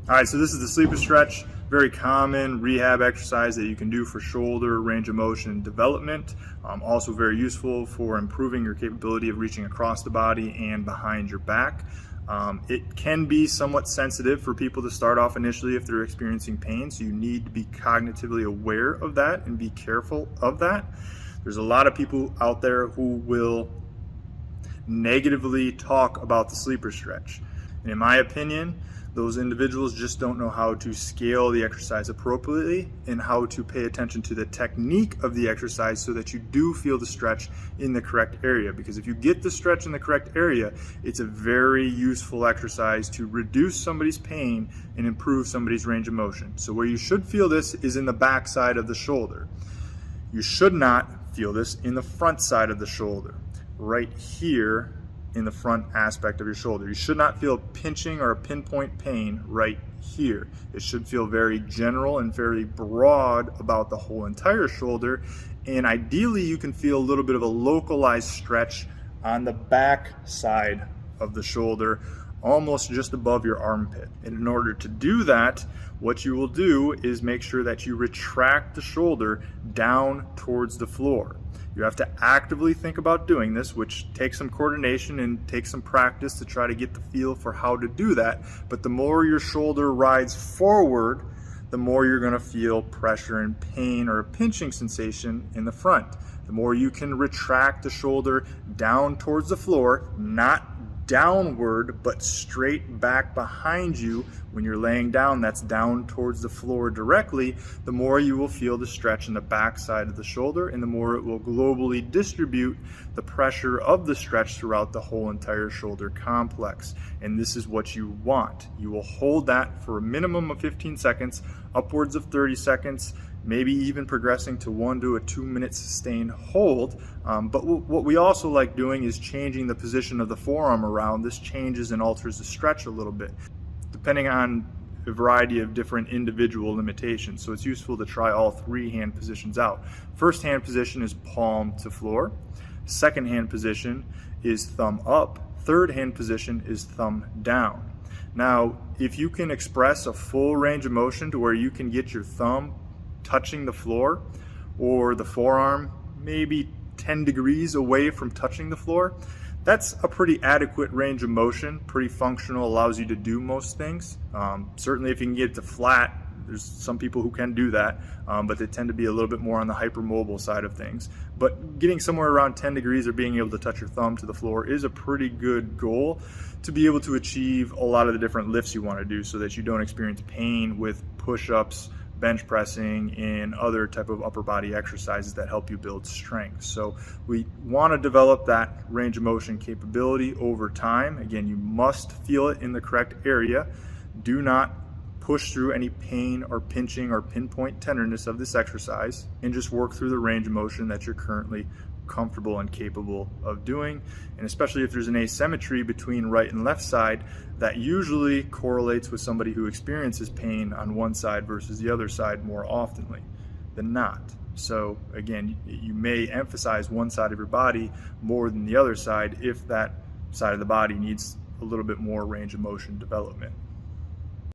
All right, so this is the sleeper stretch, very common rehab exercise that you can do for shoulder range of motion development. Also very useful for improving your capability of reaching across the body and behind your back. It can be somewhat sensitive for people to start off initially if they're experiencing pain, so you need to be cognitively aware of that and be careful of that. There's a lot of people out there who will negatively talk about the sleeper stretch. And in my opinion, those individuals just don't know how to scale the exercise appropriately and how to pay attention to the technique of the exercise so that you do feel the stretch in the correct area. Because if you get the stretch in the correct area, it's a very useful exercise to reduce somebody's pain and improve somebody's range of motion. So where you should feel this is in the back side of the shoulder. You should not feel this in the front side of the shoulder, right here in the front aspect of your shoulder. You should not feel pinching or a pinpoint pain right here. It should feel very general and very broad about the whole entire shoulder. And ideally, you can feel a little bit of a localized stretch on the back side of the shoulder, almost just above your armpit. And in order to do that, what you will do is make sure that you retract the shoulder down towards the floor. You have to actively think about doing this, which takes some coordination and takes some practice to try to get the feel for how to do that. But the more your shoulder rides forward, the more you're going to feel pressure and pain or a pinching sensation in the front. The more you can retract the shoulder down towards the floor, not downward, but straight back behind you when you're laying down, that's down towards the floor directly, the more you will feel the stretch in the back side of the shoulder, and the more it will globally distribute the pressure of the stretch throughout the whole entire shoulder complex. And this is what you want. You will hold that for a minimum of 15 seconds, upwards of 30 seconds, maybe even progressing to 1 to 2 minute sustained hold. But what we also like doing is changing the position of the forearm around. This changes and alters the stretch a little bit, depending on a variety of different individual limitations. So it's useful to try all 3 hand positions out. First hand position is palm to floor. Second hand position is thumb up. Third hand position is thumb down. Now, if you can express a full range of motion to where you can get your thumb touching the floor or the forearm maybe 10 degrees away from touching the floor, that's a pretty adequate range of motion, pretty functional, allows you to do most things. Certainly if you can get it to flat, there's some people who can do that, but they tend to be a little bit more on the hypermobile side of things. But getting somewhere around 10 degrees or being able to touch your thumb to the floor is a pretty good goal to be able to achieve a lot of the different lifts you want to do so that you don't experience pain with push-ups, bench pressing, and other type of upper body exercises that help you build strength. So we want to develop that range of motion capability over time. Again, you must feel it in the correct area. Do not push through any pain or pinching or pinpoint tenderness of this exercise, and just work through the range of motion that you're currently comfortable and capable of doing. And especially if there's an asymmetry between right and left side, that usually correlates with somebody who experiences pain on one side versus the other side more oftenly than not. So again, you may emphasize one side of your body more than the other side if that side of the body needs a little bit more range of motion development.